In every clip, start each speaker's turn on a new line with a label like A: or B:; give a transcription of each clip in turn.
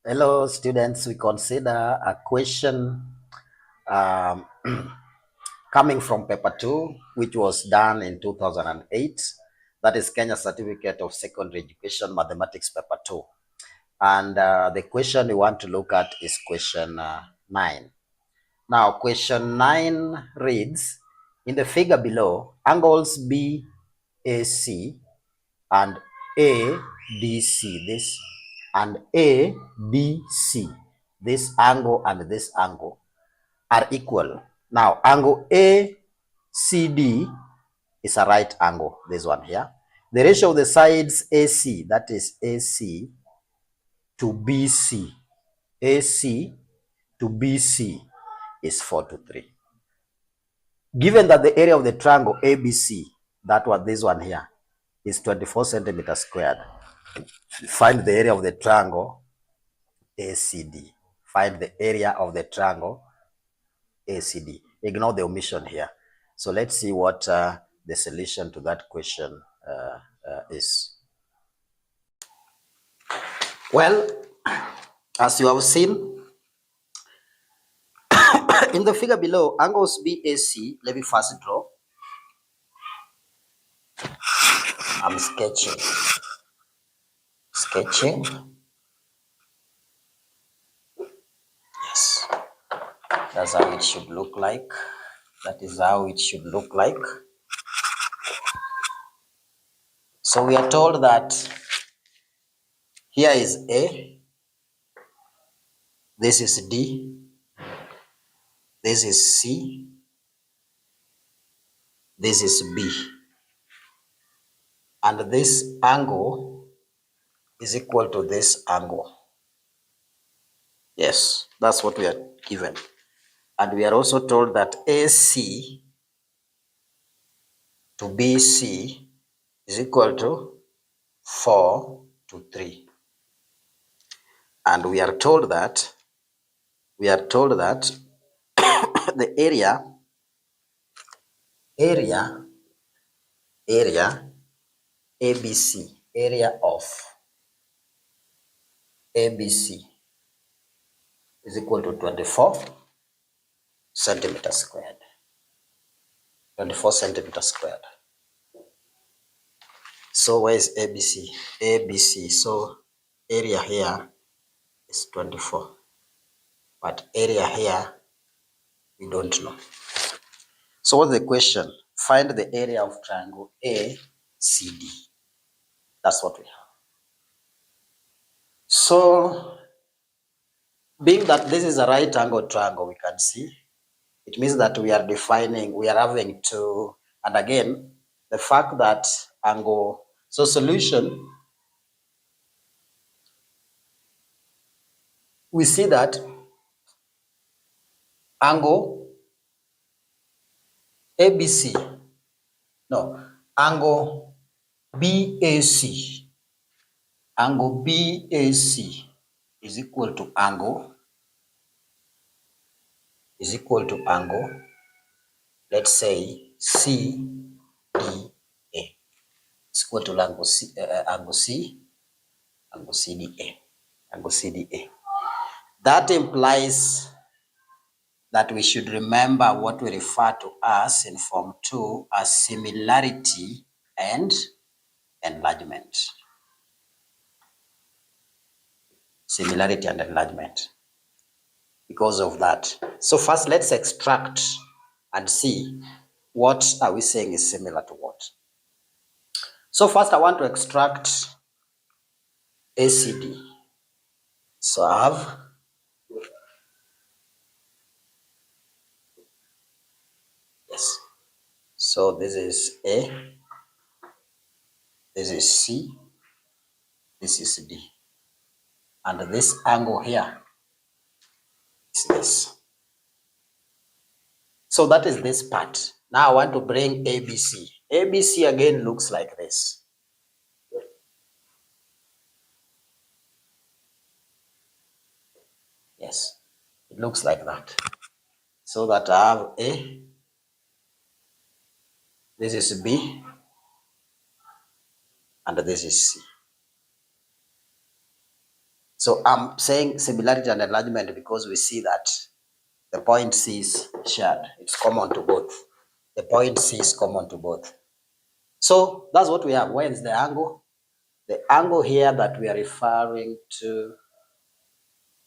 A: Hello, students. We consider a question um, coming from paper 2, which was done in 2008. That is Kenya Certificate of Secondary Education Mathematics paper 2. And the question we want to look at is question 9. Now, question 9 reads, in the figure below, angles BAC and ADC, this and ABC, this angle and this angle are equal. Now, angle ACD is a right angle, this one here. The ratio of the sides AC, that is AC to BC, AC to BC is 4:3. Given that the area of the triangle ABC, that was this one here, is 24 centimeters squared, find the area of the triangle ACD. Find the area of the triangle ACD. Ignore the omission here. So let's see what the solution to that question is. Well, as you have seen in the figure below, angles BAC, let me first draw. I'm sketching. Yes, that's how it should look like. That is how it should look like. So we are told that here is A, this is D, this is C, this is B, and this angle is equal to this angle. Yes, that's what we are given. And we are also told that AC to BC is equal to 4:3. And we are told that the area ABC, area of ABC is equal to 24 centimeters squared. 24 centimeters squared. So where is ABC? ABC. So area here is 24. But area here, we don't know. So what's the question? Find the area of triangle ACD. That's what we have. So being that this is a right angle triangle, we can see, it means that we are having to, and again, the fact that angle, so solution, we see that angle ABC, no, angle BAC, angle BAC is equal to angle, let's say CDA. It's equal to angle CDA. That implies that we should remember what we refer to as in Form 2 as similarity and enlargement. Similarity and enlargement. Because of that. So first let's extract and see what are we saying is similar to what. So first I want to extract ACD. So I have yes. So this is A, this is C, this is D. And this angle here is this. So that is this part. Now I want to bring ABC. ABC again looks like this. Yes, it looks like that. So that I have A, this is B, and this is C. So I'm saying similarity and enlargement because we see that the point C is shared. It's common to both. The point C is common to both. So that's what we have. Where is the angle? The angle here that we are referring to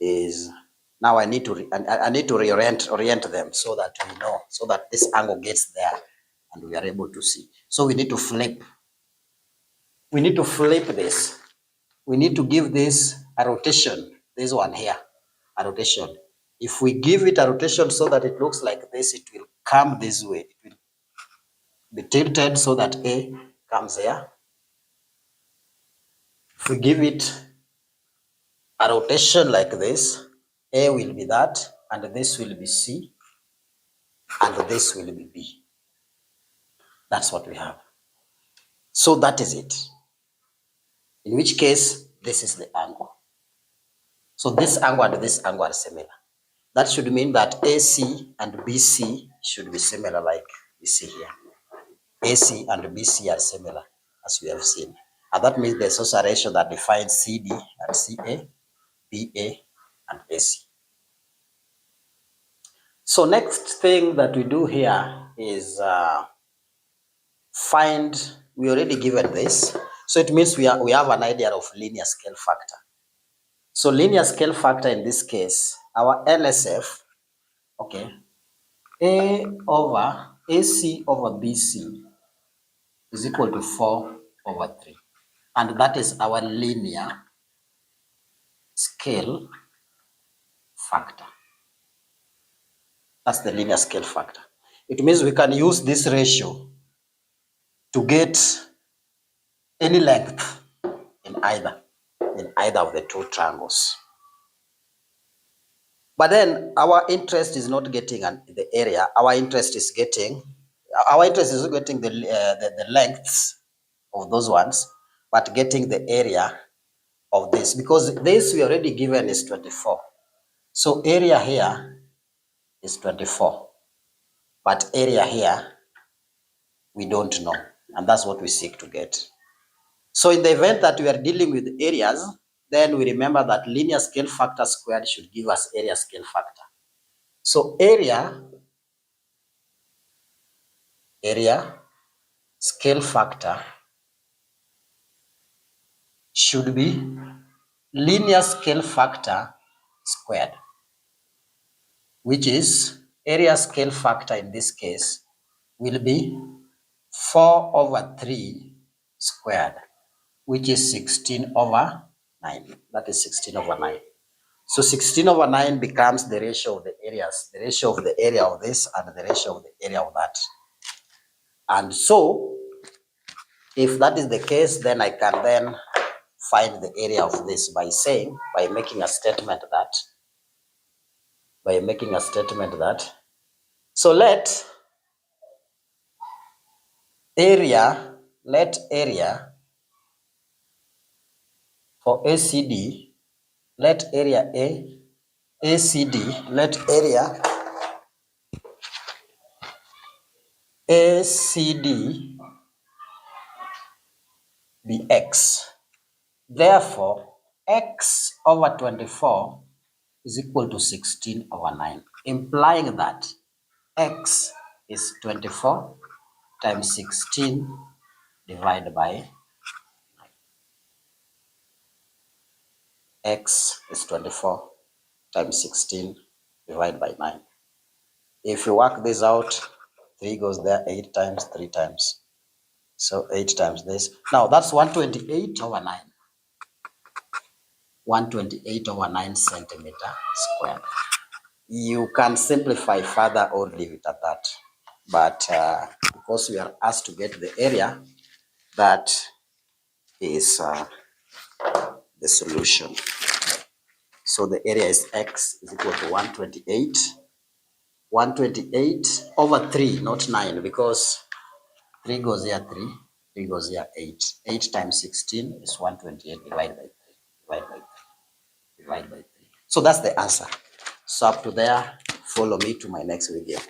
A: is, now I need to orient them so that we know, so that this angle gets there and we are able to see. So we need to flip. We need to flip this. We need to give this a rotation. This one here, a rotation. If we give it a rotation so that it looks like this, it will come this way. It will be tilted so that A comes here. If we give it a rotation like this, A will be that, and this will be C, and this will be B. That's what we have. So that is it. In which case, this is the angle. So this angle and this angle are similar. That should mean that AC and BC should be similar, like we see here. AC and BC are similar, as we have seen. And that means there's also a ratio that defines CD and CA, BA, and AC. So next thing that we do here is we already given this. So it means we have an idea of linear scale factor. So linear scale factor in this case, our LSF, okay, A over AC over BC is equal to 4/3. And that is our linear scale factor. That's the linear scale factor. It means we can use this ratio to get any length in either of the two triangles. But then our interest is not getting the area. Our interest is getting the lengths of those ones, but getting the area of this, because this we already given is 24. So area here is 24, but area here we don't know, and that's what we seek to get. So in the event that we are dealing with areas, then we remember that linear scale factor squared should give us area scale factor. So area scale factor should be linear scale factor squared, which is area scale factor in this case will be 4/3 squared, which is 16/9. That is 16/9. So 16/9 becomes the ratio of the areas, the ratio of the area of this and the ratio of the area of that. And so if that is the case, then I can then find the area of this by making a statement that, so let area for ACD, let area ACD, let area ACD be X. Therefore, X over 24 is equal to 16/9, implying that X is 24 times 16 divided by X is 24 times 16 divided by 9. If you work this out, 3 goes there 8 times, 3 times. So 8 times this. Now that's 128/9. 128/9 centimeter squared. You can simplify further or leave it at that. But because we are asked to get the area, that is the solution. So the area is X is equal to 128. 128/3, not 9, because 3 goes here 3, 3 goes here 8. 8 times 16 is 128 divided by 3, divided by 3. So that's the answer. So up to there, follow me to my next video.